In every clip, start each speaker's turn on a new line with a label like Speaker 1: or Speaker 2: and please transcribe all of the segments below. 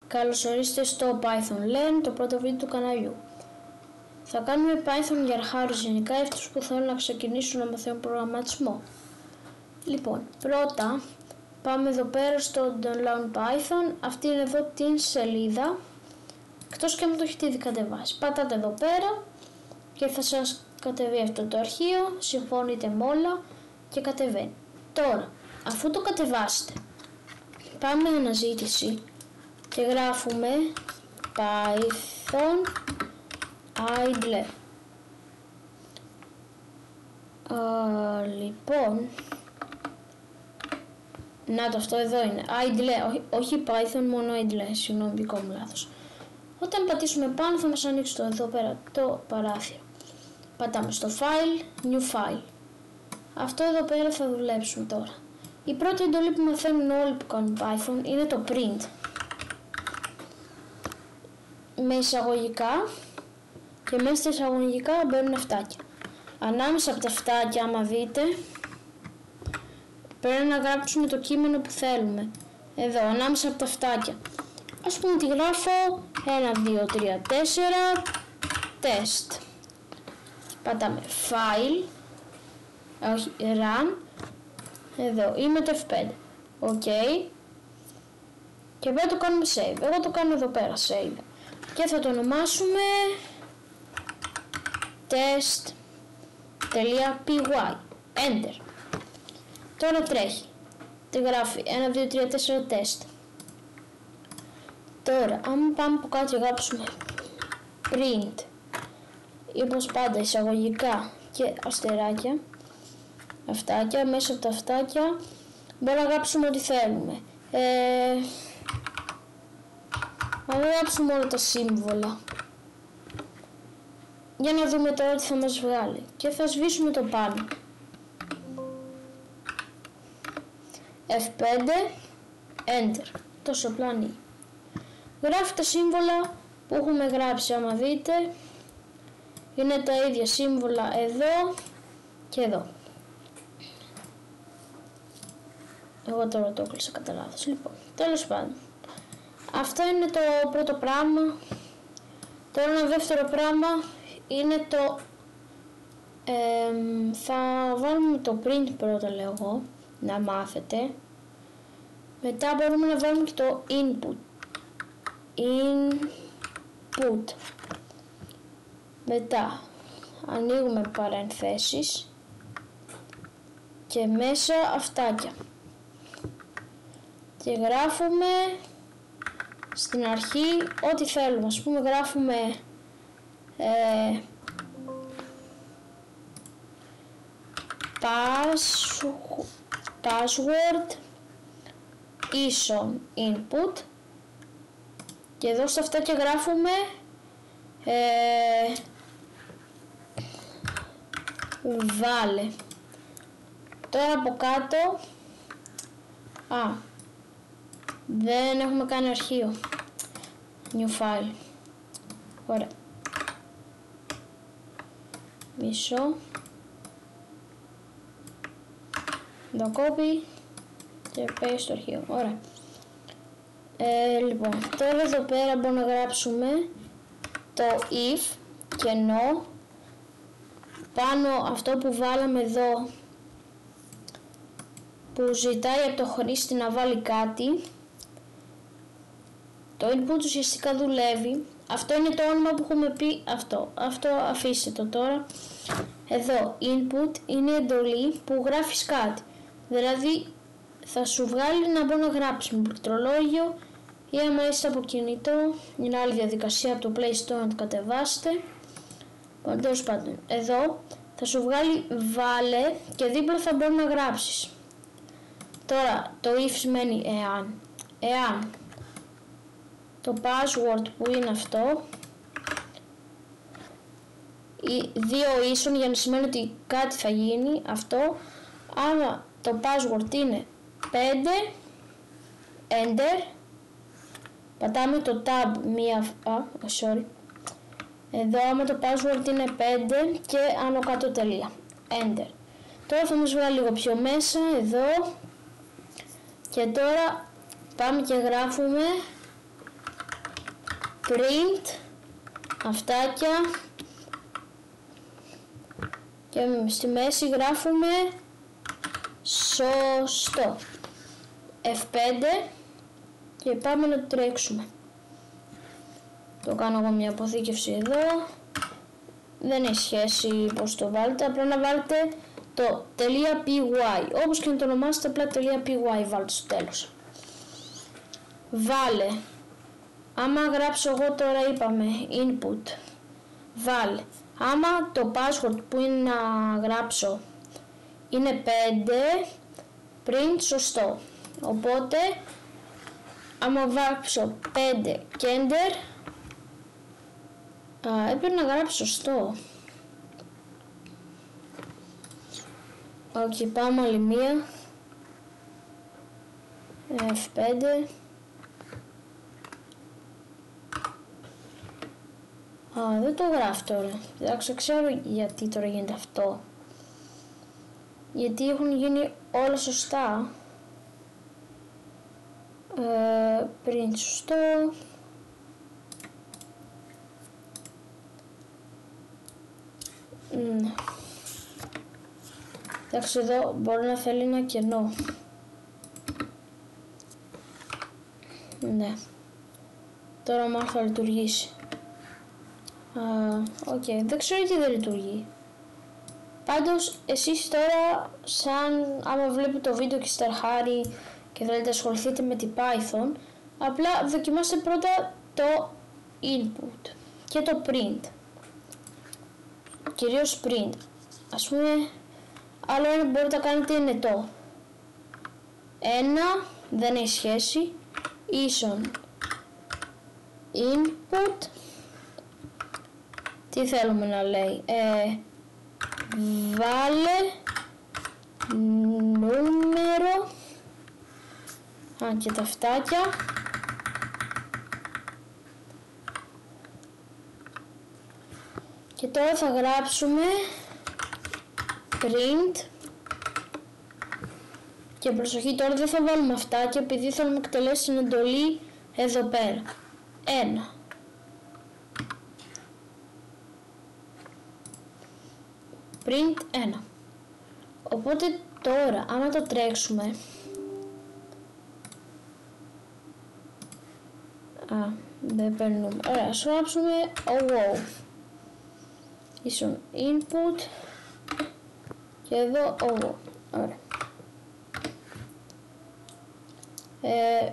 Speaker 1: Καλώς ορίστε στο Python Learn, το πρώτο βίντεο του καναλιού. Θα κάνουμε Python για αρχάρους, γενικά αυτούς που θέλουν να ξεκινήσουν να μαθαίνουν προγραμματισμό. Λοιπόν, πρώτα πάμε εδώ πέρα στο Download Python. Αυτή είναι εδώ την σελίδα, εκτός και αν το έχετε ήδη κατεβάσει. Πατάτε εδώ πέρα και θα σας κατεβεί αυτό το αρχείο, συμφωνείτε με όλα και κατεβαίνει. Τώρα, αφού το κατεβάσετε, πάμε αναζήτηση και γράφουμε Python idle. Λοιπόν, να το, αυτό εδώ είναι idle, όχι Python, μόνο idle, συγγνώμη, δικό μου λάθος. Όταν πατήσουμε πάνω θα μας ανοίξει το εδώ πέρα το παράθυρο. Πατάμε στο File, New File. Αυτό εδώ πέρα θα δουλέψουμε τώρα. Η πρώτη εντολή που μαθαίνουν όλοι που κάνουν Python είναι το print. Με εισαγωγικά και μέσα στα εισαγωγικά μπαίνουν αυτάκια. Ανάμεσα από τα αυτάκια, άμα δείτε, πρέπει να γράψουμε το κείμενο που θέλουμε. Εδώ, ανάμεσα από τα αυτάκια. Ας πούμε ότι γράφω 1, 2, 3, 4 test. Πατάμε file, όχι run, εδώ είμαι το F5, ok, και πρέπει να το κάνουμε save. Εγώ το κάνω εδώ πέρα save και θα το ονομάσουμε test.py, enter. Τώρα τρέχει, τι γράφει 1, 2, 3, 4 test. Τώρα άμα πάμε από κάτω και γράψουμε print, ή όπως πάντα εισαγωγικά και αστεράκια, αυτάκια, μέσα από τα αυτάκια μπορούμε να γράψουμε ό,τι θέλουμε. Να γράψουμε όλα τα σύμβολα για να δούμε τώρα τι θα μας βγάλει και θα σβήσουμε το πάνω. F5, Enter, τόσο πλάνη. Γράφει τα σύμβολα που έχουμε γράψει, άμα δείτε είναι τα ίδια σύμβολα εδώ και εδώ. Εγώ τώρα το έκλεισα κατά λάθος. Λοιπόν, τέλος πάντων, αυτό είναι το πρώτο πράγμα. Τώρα ένα δεύτερο πράγμα είναι το θα βάλουμε το print πρώτα, λέω εγώ, να μάθετε. Μετά μπορούμε να βάλουμε και το input. Μετά ανοίγουμε παρενθέσεις και μέσα αυτάκια και γράφουμε στην αρχή ό,τι θέλουμε. Ας πούμε γράφουμε password ίσον input και εδώ στα αυτάκια γράφουμε βάλε. Τώρα από κάτω δεν έχουμε κάνει αρχείο, new file, ωραία, μισό, το copy και paste στο αρχείο, ωραία. Λοιπόν, τώρα εδώ πέρα μπορούμε να γράψουμε το if και no πάνω αυτό που βάλαμε εδώ, που ζητάει από το χρήστη να βάλει κάτι. Το input ουσιαστικά δουλεύει. Αυτό είναι το όνομα που έχουμε πει, αυτό αφήστε το τώρα. Εδώ input είναι η εντολή που γράφεις κάτι, δηλαδή θα σου βγάλει να μπορεί να γράψεις με πληκτρολόγιο ή άμα είστε από κινητό, είναι άλλη διαδικασία, από το Play Store να το κατεβάσετε. Τέλος πάντων, εδώ θα σου βγάλει βάλε και δίπλα θα μπορεί να γράψεις. Τώρα το if σημαίνει εάν το password που είναι αυτό, οι δύο ίσον για να σημαίνει ότι κάτι θα γίνει αυτό. Άμα το password είναι 5, enter, πατάμε το tab εδώ άμα το password είναι 5 και άνω κάτω τελεία, enter. Τώρα θα μας βγάλει λίγο πιο μέσα εδώ και τώρα πάμε και γράφουμε print αυτάκια και στη μέση γράφουμε σωστό. F5 και πάμε να το τρέξουμε. Το κάνω εγώ μια αποθήκευση εδώ. Δεν έχει σχέση πως το βάλετε, απλά να βάλετε το .py, όπως και να το ονομάσετε, απλά .py βάλτε στο τέλος. Βάλε, άμα γράψω εγώ τώρα, είπαμε input, βάλε, άμα το password που είναι να γράψω είναι 5, print σωστό, οπότε άμα γράψω 5 και enter, έπρεπε να γράψω σωστό. Ok, πάμε άλλη μία. F5. Δεν το γράφω τώρα. Δεν ξέρω γιατί τώρα γίνεται αυτό. Γιατί έχουν γίνει όλα σωστά. Πριν σωστό. Εντάξει, εδώ μπορεί να θέλει ένα κενό. Ναι. Τώρα μάλλον θα λειτουργήσει. Οκ, δεν ξέρω γιατί δεν λειτουργεί. Πάντως εσείς τώρα, σαν άμα βλέπετε το βίντεο και σταρχάρει και θέλετε να ασχοληθείτε με την Python, απλά δοκιμάστε πρώτα το input και το print. Κυρίως print. Ας πούμε, άλλο ένα μπορείτε να κάνετε είναι το 1, δεν έχει σχέση, ίσον input, τι θέλουμε να λέει, βάλε νούμερο, και τα αυτάκια, και τώρα θα γράψουμε print και προσοχή, τώρα δεν θα βάλουμε αυτά και επειδή θέλουμε να εκτελέσει την εντολή εδώ πέρα 1 print 1. Οπότε τώρα άμα το τρέξουμε, δεν παίρνουμε, ωραία, ας γράψουμε wow ίσον input και εδώ wow, ωραία.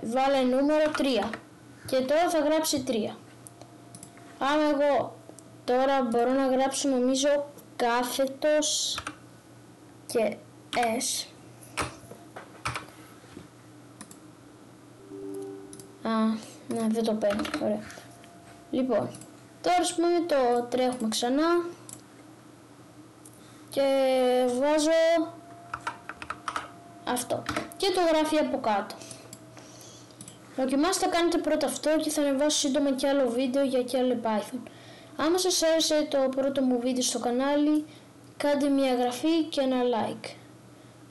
Speaker 1: Βάλε νούμερο 3 και τώρα θα γράψει 3. Άμα εγώ τώρα μπορώ να γράψω νομίζω κάθετος και S. Ναι, δεν το παίρνω, ωραία. Λοιπόν, τώρα ας πούμε το τρέχουμε ξανά και βάζω αυτό και το γράφει από κάτω. Δοκιμάστε, κάνετε πρώτα αυτό και θα ανεβάσω σύντομα και άλλο βίντεο για και άλλο Python. Άμα σας άρεσε το πρώτο μου βίντεο στο κανάλι, κάντε μια εγγραφή και ένα like.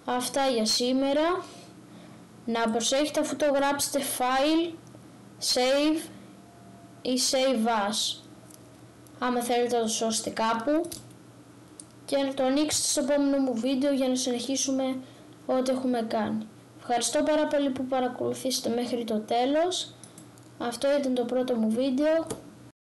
Speaker 1: Αυτά για σήμερα. Να προσέχετε αφού το γράψετε file, save ή save as. Άμα θέλετε να το σώσετε κάπου και να το ανοίξετε στο επόμενο μου βίντεο για να συνεχίσουμε ό,τι έχουμε κάνει. Ευχαριστώ πάρα πολύ που παρακολουθήσατε μέχρι το τέλος. Αυτό ήταν το πρώτο μου βίντεο.